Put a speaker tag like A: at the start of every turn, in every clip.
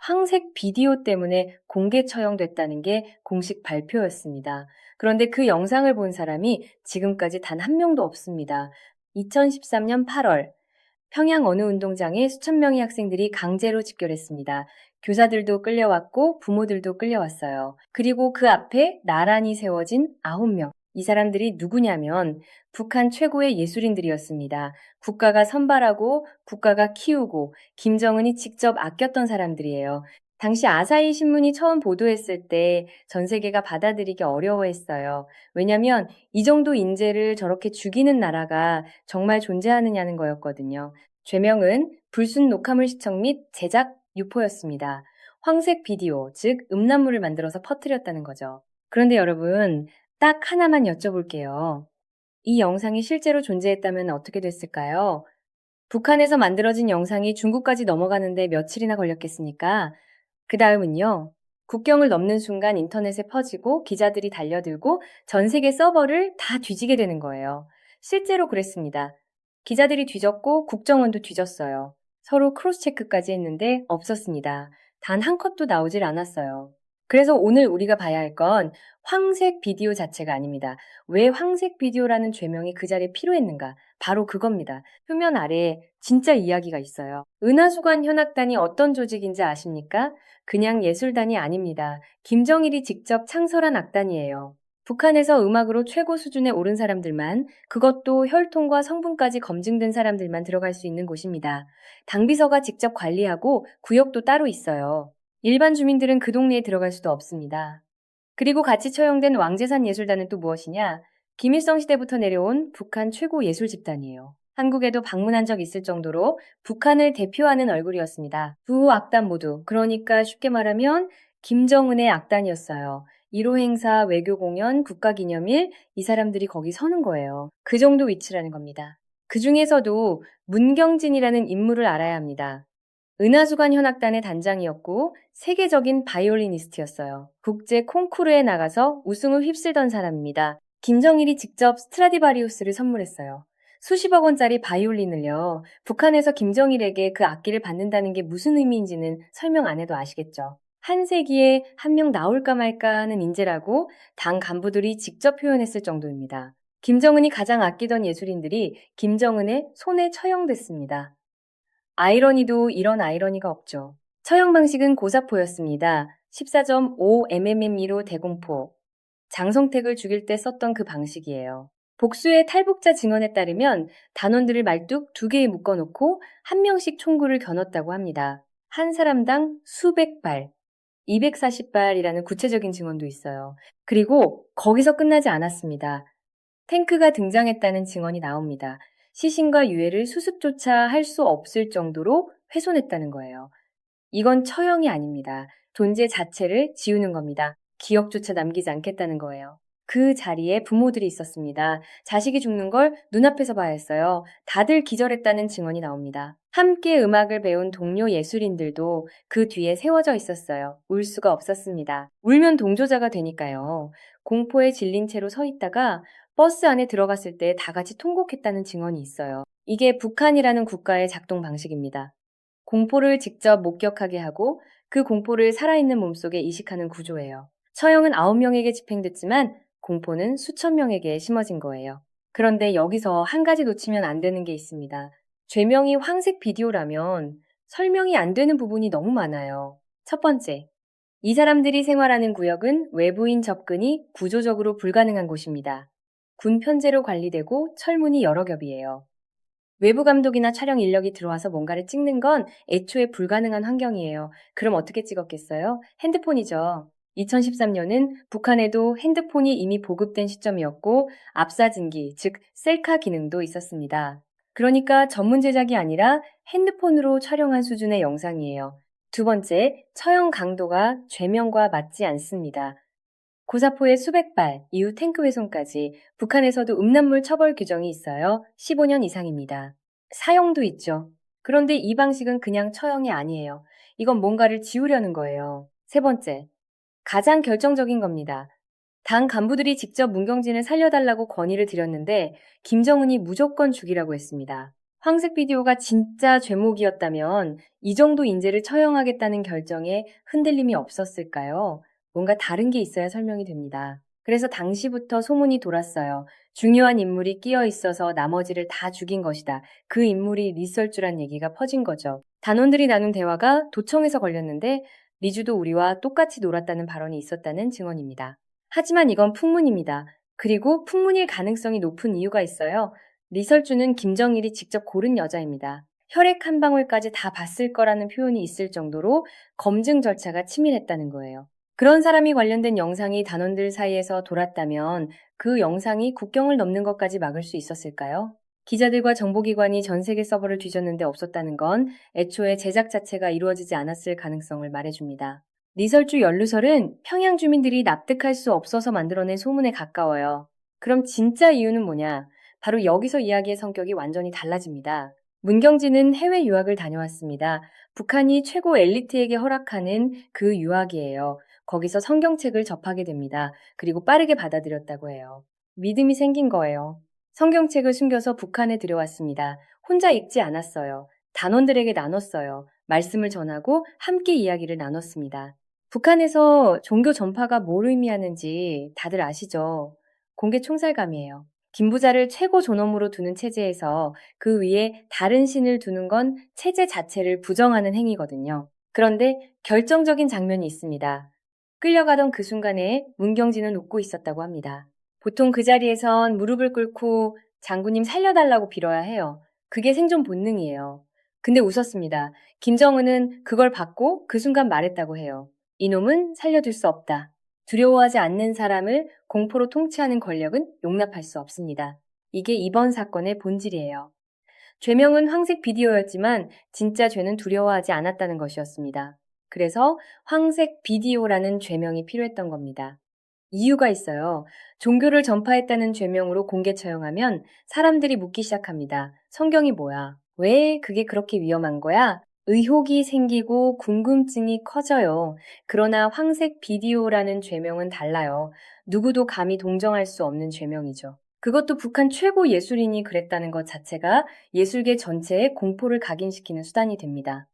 A: 황색 비디오 때문에 공개 처형됐다는 게 공식 발표였습니다. 그런데 그 영상을 본 사람이 지금까지 단 한 명도 없습니다. 2013년 8월 평양 어느 운동장에 수천 명의 학생들이 강제로 집결했습니다. 교사들도 끌려왔고 부모들도 끌려왔어요. 그리고 그 앞에 나란히 세워진 9명. 이 사람들이 누구냐면 북한 최고의 예술인들이었습니다. 국가가 선발하고 국가가 키우고 김정은이 직접 아꼈던 사람들이에요. 당시 아사히 신문이 처음 보도했을 때 전 세계가 받아들이기 어려워했어요. 왜냐면 이 정도 인재를 저렇게 죽이는 나라가 정말 존재하느냐는 거였거든요. 죄명은 불순 녹화물 시청 및 제작 유포였습니다. 황색 비디오, 즉 음란물을 만들어서 퍼뜨렸다는 거죠. 그런데 여러분, 딱 하나만 여쭤볼게요. 이 영상이 실제로 존재했다면 어떻게 됐을까요? 북한에서 만들어진 영상이 중국까지 넘어가는데 며칠이나 걸렸겠습니까? 그 다음은요. 국경을 넘는 순간 인터넷에 퍼지고 기자들이 달려들고 전 세계 서버를 다 뒤지게 되는 거예요. 실제로 그랬습니다. 기자들이 뒤졌고 국정원도 뒤졌어요. 서로 크로스 체크까지 했는데 없었습니다. 단 한 컷도 나오질 않았어요. 그래서 오늘 우리가 봐야 할 건 황색 비디오 자체가 아닙니다. 왜 황색 비디오라는 죄명이 그 자리에 필요했는가? 바로 그겁니다. 표면 아래에 진짜 이야기가 있어요. 은하수관 현악단이 어떤 조직인지 아십니까? 그냥 예술단이 아닙니다. 김정일이 직접 창설한 악단이에요. 북한에서 음악으로 최고 수준에 오른 사람들만, 그것도 혈통과 성분까지 검증된 사람들만 들어갈 수 있는 곳입니다. 당비서가 직접 관리하고 구역도 따로 있어요. 일반 주민들은 그 동네에 들어갈 수도 없습니다. 그리고 같이 처형된 왕재산 예술단은 또 무엇이냐? 김일성 시대부터 내려온 북한 최고 예술 집단이에요. 한국에도 방문한 적 있을 정도로 북한을 대표하는 얼굴이었습니다. 두 악단 모두, 그러니까 쉽게 말하면 김정은의 악단이었어요. 1호 행사, 외교 공연, 국가기념일, 이 사람들이 거기 서는 거예요. 그 정도 위치라는 겁니다. 그 중에서도 문경진이라는 인물을 알아야 합니다. 은하수관 현악단의 단장이었고 세계적인 바이올리니스트였어요. 국제 콩쿠르에 나가서 우승을 휩쓸던 사람입니다. 김정일이 직접 스트라디바리우스를 선물했어요. 수십억 원짜리 바이올린을요. 북한에서 김정일에게 그 악기를 받는다는 게 무슨 의미인지는 설명 안 해도 아시겠죠. 한 세기에 한 명 나올까 말까 하는 인재라고 당 간부들이 직접 표현했을 정도입니다. 김정은이 가장 아끼던 예술인들이 김정은의 손에 처형됐습니다. 아이러니도 이런 아이러니가 없죠. 처형 방식은 고사포였습니다. 14.5mm로 대공포. 장성택을 죽일 때 썼던 그 방식이에요. 복수의 탈북자 증언에 따르면 단원들을 말뚝 2개에 묶어놓고 한 명씩 총구를 겨눴다고 합니다. 한 사람당 수백 발, 240발이라는 구체적인 증언도 있어요. 그리고 거기서 끝나지 않았습니다. 탱크가 등장했다는 증언이 나옵니다. 시신과 유해를 수습조차 할 수 없을 정도로 훼손했다는 거예요. 이건 처형이 아닙니다. 존재 자체를 지우는 겁니다. 기억조차 남기지 않겠다는 거예요. 그 자리에 부모들이 있었습니다. 자식이 죽는 걸 눈앞에서 봐야 했어요. 다들 기절했다는 증언이 나옵니다. 함께 음악을 배운 동료 예술인들도 그 뒤에 세워져 있었어요. 울 수가 없었습니다. 울면 동조자가 되니까요. 공포에 질린 채로 서 있다가 버스 안에 들어갔을 때 다 같이 통곡했다는 증언이 있어요. 이게 북한이라는 국가의 작동 방식입니다. 공포를 직접 목격하게 하고 그 공포를 살아있는 몸속에 이식하는 구조예요. 처형은 9명에게 집행됐지만 공포는 수천 명에게 심어진 거예요. 그런데 여기서 한 가지 놓치면 안 되는 게 있습니다. 죄명이 황색 비디오라면 설명이 안 되는 부분이 너무 많아요. 첫 번째, 이 사람들이 생활하는 구역은 외부인 접근이 구조적으로 불가능한 곳입니다. 군 편제로 관리되고 철문이 여러 겹이에요. 외부 감독이나 촬영 인력이 들어와서 뭔가를 찍는 건 애초에 불가능한 환경이에요. 그럼 어떻게 찍었겠어요? 핸드폰이죠. 2013년은 북한에도 핸드폰이 이미 보급된 시점이었고 앞사진기, 즉 셀카 기능도 있었습니다. 그러니까 전문 제작이 아니라 핸드폰으로 촬영한 수준의 영상이에요. 두 번째, 처형 강도가 죄명과 맞지 않습니다. 고사포의 수백 발, 이후 탱크 훼손까지 북한에서도 음란물 처벌 규정이 있어요. 15년 이상입니다. 사형도 있죠. 그런데 이 방식은 그냥 처형이 아니에요. 이건 뭔가를 지우려는 거예요. 세 번째, 가장 결정적인 겁니다. 당 간부들이 직접 문경진을 살려달라고 건의를 드렸는데 김정은이 무조건 죽이라고 했습니다. 황색 비디오가 진짜 죄목이었다면 이 정도 인재를 처형하겠다는 결정에 흔들림이 없었을까요? 뭔가 다른 게 있어야 설명이 됩니다. 그래서 당시부터 소문이 돌았어요. 중요한 인물이 끼어 있어서 나머지를 다 죽인 것이다. 그 인물이 리설주란 얘기가 퍼진 거죠. 단원들이 나눈 대화가 도청에서 걸렸는데 리주도 우리와 똑같이 놀았다는 발언이 있었다는 증언입니다. 하지만 이건 풍문입니다. 그리고 풍문일 가능성이 높은 이유가 있어요. 리설주는 김정일이 직접 고른 여자입니다. 혈액 한 방울까지 다 봤을 거라는 표현이 있을 정도로 검증 절차가 치밀했다는 거예요. 그런 사람이 관련된 영상이 단원들 사이에서 돌았다면 그 영상이 국경을 넘는 것까지 막을 수 있었을까요? 기자들과 정보기관이 전 세계 서버를 뒤졌는데 없었다는 건 애초에 제작 자체가 이루어지지 않았을 가능성을 말해줍니다. 리설주 연루설은 평양 주민들이 납득할 수 없어서 만들어낸 소문에 가까워요. 그럼 진짜 이유는 뭐냐? 바로 여기서 이야기의 성격이 완전히 달라집니다. 문경진은 해외 유학을 다녀왔습니다. 북한이 최고 엘리트에게 허락하는 그 유학이에요. 거기서 성경책을 접하게 됩니다. 그리고 빠르게 받아들였다고 해요. 믿음이 생긴 거예요. 성경책을 숨겨서 북한에 들여왔습니다. 혼자 읽지 않았어요. 단원들에게 나눴어요. 말씀을 전하고 함께 이야기를 나눴습니다. 북한에서 종교 전파가 뭘 의미하는지 다들 아시죠? 공개 총살감이에요. 김부자를 최고 존엄으로 두는 체제에서 그 위에 다른 신을 두는 건 체제 자체를 부정하는 행위거든요. 그런데 결정적인 장면이 있습니다. 끌려가던 그 순간에 문경진은 웃고 있었다고 합니다. 보통 그 자리에선 무릎을 꿇고 장군님 살려달라고 빌어야 해요. 그게 생존 본능이에요. 근데 웃었습니다. 김정은은 그걸 받고 그 순간 말했다고 해요. 이놈은 살려둘 수 없다. 두려워하지 않는 사람을 공포로 통치하는 권력은 용납할 수 없습니다. 이게 이번 사건의 본질이에요. 죄명은 황색 비디오였지만 진짜 죄는 두려워하지 않았다는 것이었습니다. 그래서 황색 비디오라는 죄명이 필요했던 겁니다. 이유가 있어요. 종교를 전파했다는 죄명으로 공개 처형하면 사람들이 묻기 시작합니다. 성경이 뭐야? 왜 그게 그렇게 위험한 거야? 의혹이 생기고 궁금증이 커져요. 그러나 황색 비디오라는 죄명은 달라요. 누구도 감히 동정할 수 없는 죄명이죠. 그것도 북한 최고 예술인이 그랬다는 것 자체가 예술계 전체에 공포를 각인시키는 수단이 됩니다.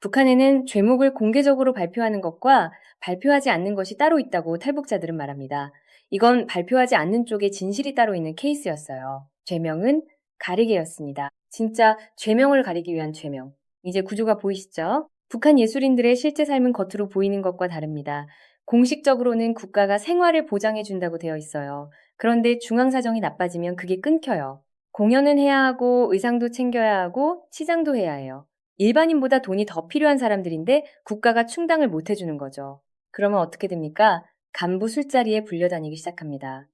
A: 북한에는 죄목을 공개적으로 발표하는 것과 발표하지 않는 것이 따로 있다고 탈북자들은 말합니다. 이건 발표하지 않는 쪽에 진실이 따로 있는 케이스였어요. 죄명은 가리개였습니다. 진짜 죄명을 가리기 위한 죄명. 이제 구조가 보이시죠? 북한 예술인들의 실제 삶은 겉으로 보이는 것과 다릅니다. 공식적으로는 국가가 생활을 보장해준다고 되어 있어요. 그런데 중앙사정이 나빠지면 그게 끊겨요. 공연은 해야 하고 의상도 챙겨야 하고 치장도 해야 해요. 일반인보다 돈이 더 필요한 사람들인데 국가가 충당을 못 해주는 거죠. 그러면 어떻게 됩니까? 간부 술자리에 불려다니기 시작합니다.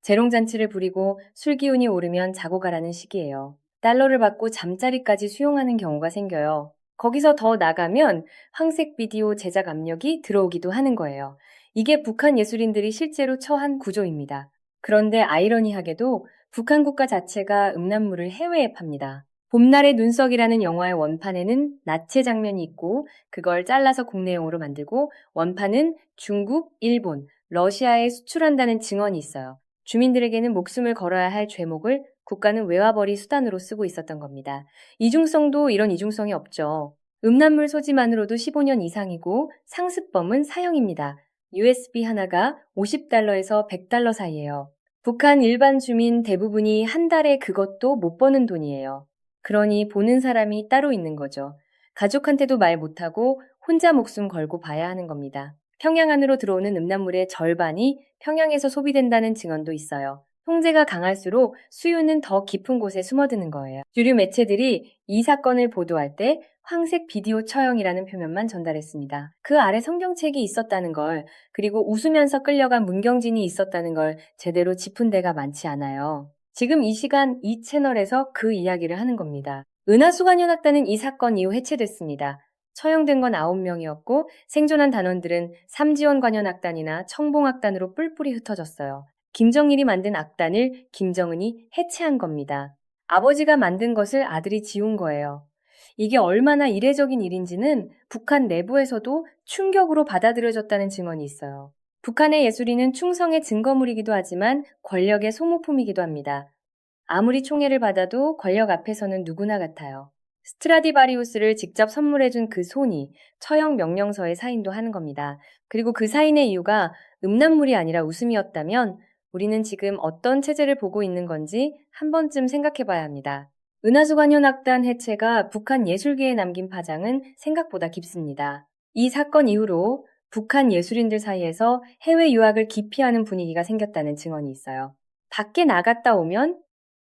A: 재롱잔치를 부리고 술 기운이 오르면 자고 가라는 식이에요. 달러를 받고 잠자리까지 수용하는 경우가 생겨요. 거기서 더 나가면 황색 비디오 제작 압력이 들어오기도 하는 거예요. 이게 북한 예술인들이 실제로 처한 구조입니다. 그런데 아이러니하게도 북한 국가 자체가 음란물을 해외에 팝니다. 봄날의 눈석이라는 영화의 원판에는 나체 장면이 있고 그걸 잘라서 국내용으로 만들고 원판은 중국, 일본, 러시아에 수출한다는 증언이 있어요. 주민들에게는 목숨을 걸어야 할 죄목을 국가는 외화벌이 수단으로 쓰고 있었던 겁니다. 이중성도 이런 이중성이 없죠. 음란물 소지만으로도 15년 이상이고 상습범은 사형입니다. USB 하나가 50달러에서 100달러 사이예요. 북한 일반 주민 대부분이 한 달에 그것도 못 버는 돈이에요. 그러니 보는 사람이 따로 있는 거죠. 가족한테도 말 못하고 혼자 목숨 걸고 봐야 하는 겁니다. 평양 안으로 들어오는 음란물의 절반이 평양에서 소비된다는 증언도 있어요. 통제가 강할수록 수요는 더 깊은 곳에 숨어드는 거예요. 주류 매체들이 이 사건을 보도할 때 황색 비디오 처형이라는 표현만 전달했습니다. 그 아래 성경책이 있었다는 걸, 그리고 웃으면서 끌려간 문경진이 있었다는 걸 제대로 짚은 데가 많지 않아요. 지금 이 시간 이 채널에서 그 이야기를 하는 겁니다. 은하수관현악단은 이 사건 이후 해체됐습니다. 처형된 건 9명이었고 생존한 단원들은 삼지원 관현악단이나 청봉악단으로 뿔뿔이 흩어졌어요. 김정일이 만든 악단을 김정은이 해체한 겁니다. 아버지가 만든 것을 아들이 지운 거예요. 이게 얼마나 이례적인 일인지는 북한 내부에서도 충격으로 받아들여졌다는 증언이 있어요. 북한의 예술인은 충성의 증거물이기도 하지만 권력의 소모품이기도 합니다. 아무리 총애를 받아도 권력 앞에서는 누구나 같아요. 스트라디바리우스를 직접 선물해준 그 손이 처형 명령서에 사인도 하는 겁니다. 그리고 그 사인의 이유가 음란물이 아니라 웃음이었다면 우리는 지금 어떤 체제를 보고 있는 건지 한 번쯤 생각해 봐야 합니다. 은하수관현악단 해체가 북한 예술계에 남긴 파장은 생각보다 깊습니다. 이 사건 이후로 북한 예술인들 사이에서 해외 유학을 기피하는 분위기가 생겼다는 증언이 있어요. 밖에 나갔다 오면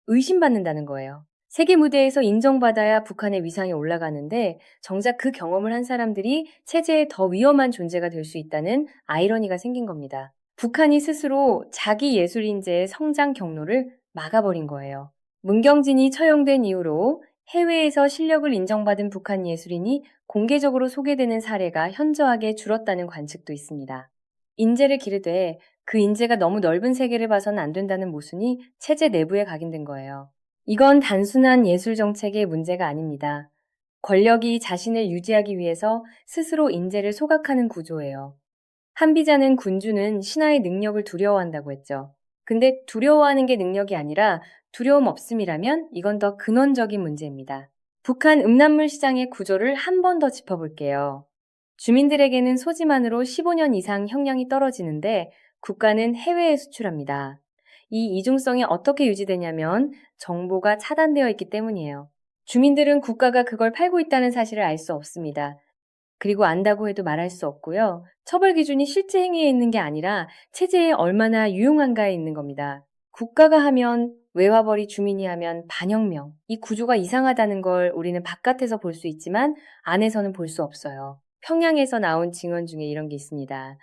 A: 의심받는다는 거예요. 세계 무대에서 인정받아야 북한의 위상이 올라가는데 정작 그 경험을 한 사람들이 체제에 더 위험한 존재가 될 수 있다는 아이러니가 생긴 겁니다. 북한이 스스로 자기 예술인재의 성장 경로를 막아버린 거예요. 문경진이 처형된 이후로 해외에서 실력을 인정받은 북한 예술인이 공개적으로 소개되는 사례가 현저하게 줄었다는 관측도 있습니다. 인재를 기르되 그 인재가 너무 넓은 세계를 봐서는 안 된다는 모순이 체제 내부에 각인된 거예요. 이건 단순한 예술 정책의 문제가 아닙니다. 권력이 자신을 유지하기 위해서 스스로 인재를 소각하는 구조예요. 한비자는 군주는 신하의 능력을 두려워한다고 했죠. 근데 두려워하는 게 능력이 아니라 두려움 없음이라면 이건 더 근원적인 문제입니다. 북한 음란물 시장의 구조를 한 번 더 짚어볼게요. 주민들에게는 소지만으로 15년 이상 형량이 떨어지는데 국가는 해외에 수출합니다. 이 이중성이 어떻게 유지되냐면 정보가 차단되어 있기 때문이에요. 주민들은 국가가 그걸 팔고 있다는 사실을 알 수 없습니다. 그리고 안다고 해도 말할 수 없고요. 처벌 기준이 실제 행위에 있는 게 아니라 체제에 얼마나 유용한가에 있는 겁니다. 국가가 하면 외화벌이, 주민이 하면 반혁명. 이 구조가 이상하다는 걸 우리는 바깥에서 볼 수 있지만 안에서는 볼 수 없어요. 평양에서 나온 증언 중에 이런 게 있습니다.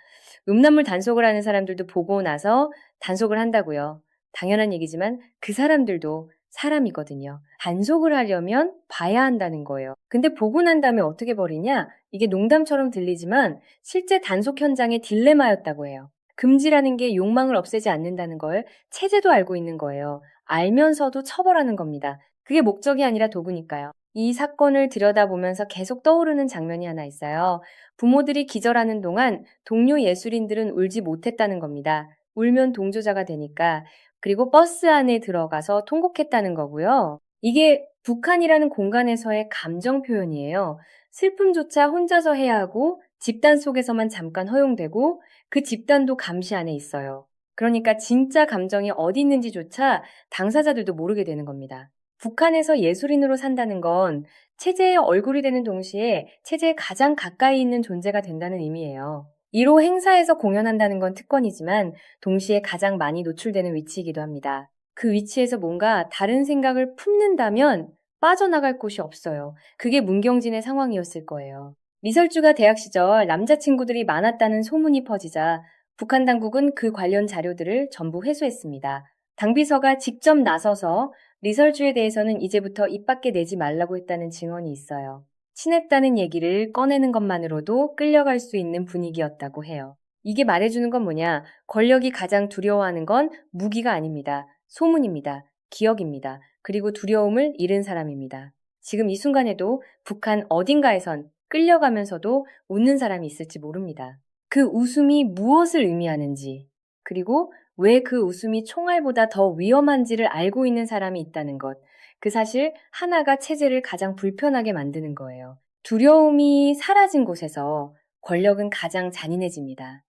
A: 음란물 단속을 하는 사람들도 보고 나서 단속을 한다고요. 당연한 얘기지만 그 사람들도 사람이거든요. 단속을 하려면 봐야 한다는 거예요. 근데 보고 난 다음에 어떻게 버리냐? 이게 농담처럼 들리지만 실제 단속 현장의 딜레마였다고 해요. 금지라는 게 욕망을 없애지 않는다는 걸 체제도 알고 있는 거예요. 알면서도 처벌하는 겁니다. 그게 목적이 아니라 도구니까요. 이 사건을 들여다보면서 계속 떠오르는 장면이 하나 있어요. 부모들이 기절하는 동안 동료 예술인들은 울지 못했다는 겁니다. 울면 동조자가 되니까. 그리고 버스 안에 들어가서 통곡했다는 거고요. 이게 북한이라는 공간에서의 감정 표현이에요. 슬픔조차 혼자서 해야 하고 집단 속에서만 잠깐 허용되고 그 집단도 감시 안에 있어요. 그러니까 진짜 감정이 어디 있는지조차 당사자들도 모르게 되는 겁니다. 북한에서 예술인으로 산다는 건 체제의 얼굴이 되는 동시에 체제에 가장 가까이 있는 존재가 된다는 의미예요. 1호 행사에서 공연한다는 건 특권이지만 동시에 가장 많이 노출되는 위치이기도 합니다. 그 위치에서 뭔가 다른 생각을 품는다면 빠져나갈 곳이 없어요. 그게 문경진의 상황이었을 거예요. 리설주가 대학 시절 남자친구들이 많았다는 소문이 퍼지자 북한 당국은 그 관련 자료들을 전부 회수했습니다. 당비서가 직접 나서서 리설주에 대해서는 이제부터 입 밖에 내지 말라고 했다는 증언이 있어요. 친했다는 얘기를 꺼내는 것만으로도 끌려갈 수 있는 분위기였다고 해요. 이게 말해주는 건 뭐냐? 권력이 가장 두려워하는 건 무기가 아닙니다. 소문입니다. 기억입니다. 그리고 두려움을 잃은 사람입니다. 지금 이 순간에도 북한 어딘가에선 끌려가면서도 웃는 사람이 있을지 모릅니다. 그 웃음이 무엇을 의미하는지, 그리고 왜 그 웃음이 총알보다 더 위험한지를 알고 있는 사람이 있다는 것. 그 사실 하나가 체제를 가장 불편하게 만드는 거예요. 두려움이 사라진 곳에서 권력은 가장 잔인해집니다.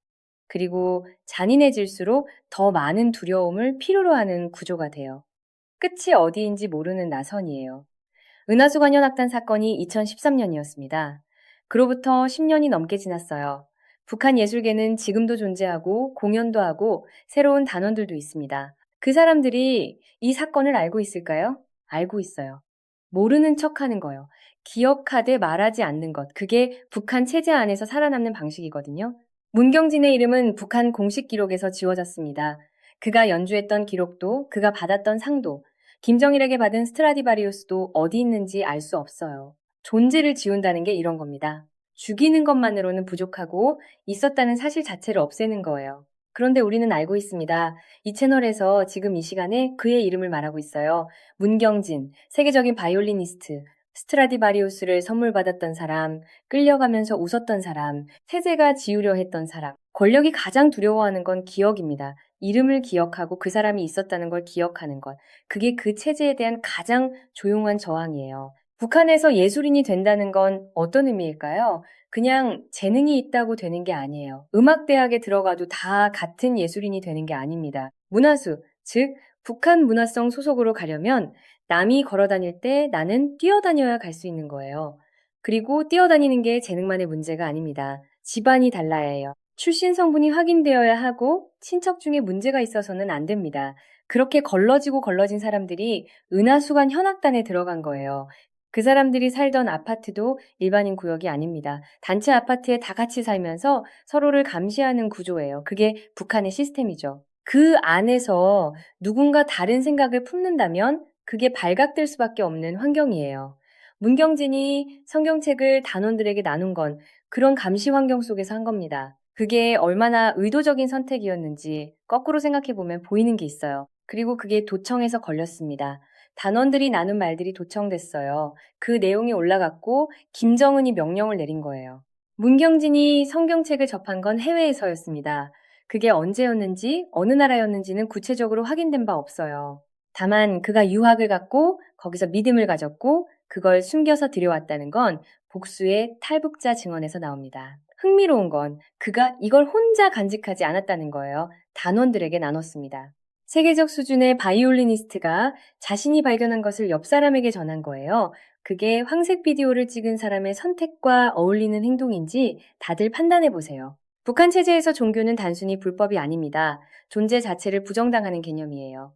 A: 그리고 잔인해질수록 더 많은 두려움을 필요로 하는 구조가 돼요. 끝이 어디인지 모르는 나선이에요. 은하수관현악단 사건이 2013년이었습니다. 그로부터 10년이 넘게 지났어요. 북한 예술계는 지금도 존재하고 공연도 하고 새로운 단원들도 있습니다. 그 사람들이 이 사건을 알고 있을까요? 알고 있어요. 모르는 척하는 거요. 기억하되 말하지 않는 것. 그게 북한 체제 안에서 살아남는 방식이거든요. 문경진의 이름은 북한 공식 기록에서 지워졌습니다. 그가 연주했던 기록도, 그가 받았던 상도, 김정일에게 받은 스트라디바리우스도 어디 있는지 알 수 없어요. 존재를 지운다는 게 이런 겁니다. 죽이는 것만으로는 부족하고 있었다는 사실 자체를 없애는 거예요. 그런데 우리는 알고 있습니다. 이 채널에서 지금 이 시간에 그의 이름을 말하고 있어요. 문경진, 세계적인 바이올리니스트, 스트라디바리우스를 선물 받았던 사람, 끌려가면서 웃었던 사람, 세제가 지우려 했던 사람. 권력이 가장 두려워하는 건 기억입니다. 이름을 기억하고 그 사람이 있었다는 걸 기억하는 것. 그게 그 체제에 대한 가장 조용한 저항이에요. 북한에서 예술인이 된다는 건 어떤 의미일까요? 그냥 재능이 있다고 되는 게 아니에요. 음악대학에 들어가도 다 같은 예술인이 되는 게 아닙니다. 문화수, 즉 북한 문화성 소속으로 가려면 남이 걸어 다닐 때 나는 뛰어다녀야 갈 수 있는 거예요. 그리고 뛰어다니는 게 재능만의 문제가 아닙니다. 집안이 달라야 해요. 출신 성분이 확인되어야 하고 친척 중에 문제가 있어서는 안 됩니다. 그렇게 걸러지고 걸러진 사람들이 은하수관 현악단에 들어간 거예요. 그 사람들이 살던 아파트도 일반인 구역이 아닙니다. 단체 아파트에 다 같이 살면서 서로를 감시하는 구조예요. 그게 북한의 시스템이죠. 그 안에서 누군가 다른 생각을 품는다면 그게 발각될 수밖에 없는 환경이에요. 문경진이 성경책을 단원들에게 나눈 건 그런 감시 환경 속에서 한 겁니다. 그게 얼마나 의도적인 선택이었는지 거꾸로 생각해보면 보이는 게 있어요. 그리고 그게 도청에서 걸렸습니다. 단원들이 나눈 말들이 도청됐어요. 그 내용이 올라갔고 김정은이 명령을 내린 거예요. 문경진이 성경책을 접한 건 해외에서였습니다. 그게 언제였는지 어느 나라였는지는 구체적으로 확인된 바 없어요. 다만 그가 유학을 갔고 거기서 믿음을 가졌고 그걸 숨겨서 들여왔다는 건 복수의 탈북자 증언에서 나옵니다. 흥미로운 건 그가 이걸 혼자 간직하지 않았다는 거예요. 단원들에게 나눴습니다. 세계적 수준의 바이올리니스트가 자신이 발견한 것을 옆 사람에게 전한 거예요. 그게 황색 비디오를 찍은 사람의 선택과 어울리는 행동인지 다들 판단해 보세요. 북한 체제에서 종교는 단순히 불법이 아닙니다. 존재 자체를 부정당하는 개념이에요.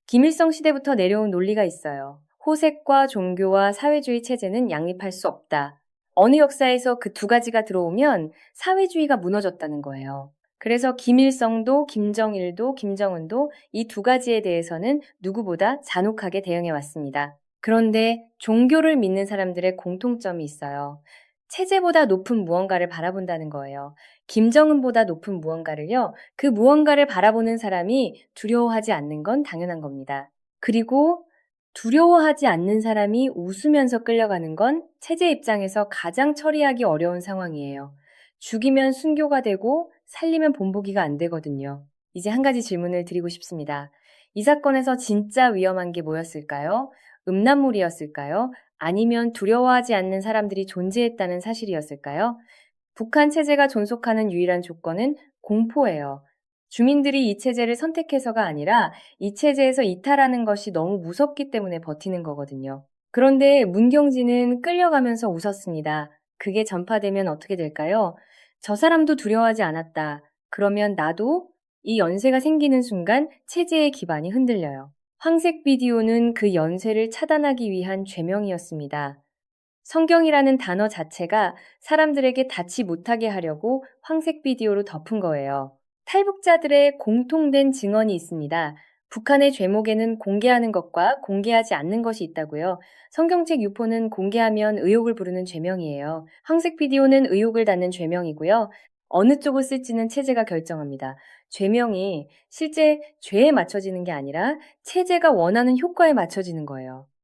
A: 김일성 시대부터 내려온 논리가 있어요. 호색과 종교와 사회주의 체제는 양립할 수 없다. 어느 역사에서 그 두 가지가 들어오면 사회주의가 무너졌다는 거예요. 그래서 김일성도 김정일도 김정은도 이 두 가지에 대해서는 누구보다 잔혹하게 대응해 왔습니다. 그런데 종교를 믿는 사람들의 공통점이 있어요. 체제보다 높은 무언가를 바라본다는 거예요. 김정은보다 높은 무언가를요, 그 무언가를 바라보는 사람이 두려워하지 않는 건 당연한 겁니다. 그리고 두려워하지 않는 사람이 웃으면서 끌려가는 건 체제 입장에서 가장 처리하기 어려운 상황이에요. 죽이면 순교가 되고 살리면 본보기가 안 되거든요. 이제 한 가지 질문을 드리고 싶습니다. 이 사건에서 진짜 위험한 게 뭐였을까요? 음란물이었을까요? 아니면 두려워하지 않는 사람들이 존재했다는 사실이었을까요? 북한 체제가 존속하는 유일한 조건은 공포예요. 주민들이 이 체제를 선택해서가 아니라 이 체제에서 이탈하는 것이 너무 무섭기 때문에 버티는 거거든요. 그런데 문경진은 끌려가면서 웃었습니다. 그게 전파되면 어떻게 될까요? 저 사람도 두려워하지 않았다. 그러면 나도 이 연쇄가 생기는 순간 체제의 기반이 흔들려요. 황색 비디오는 그 연쇄를 차단하기 위한 죄명이었습니다. 성경이라는 단어 자체가 사람들에게 닿지 못하게 하려고 황색 비디오로 덮은 거예요. 탈북자들의 공통된 증언이 있습니다. 북한의 죄목에는 공개하는 것과 공개하지 않는 것이 있다고요. 성경책 유포는 공개하면 의혹을 부르는 죄명이에요. 황색 비디오는 의혹을 닫는 죄명이고요. 어느 쪽을 쓸지는 체제가 결정합니다. 죄명이 실제 죄에 맞춰지는 게 아니라 체제가 원하는 효과에 맞춰지는 거예요.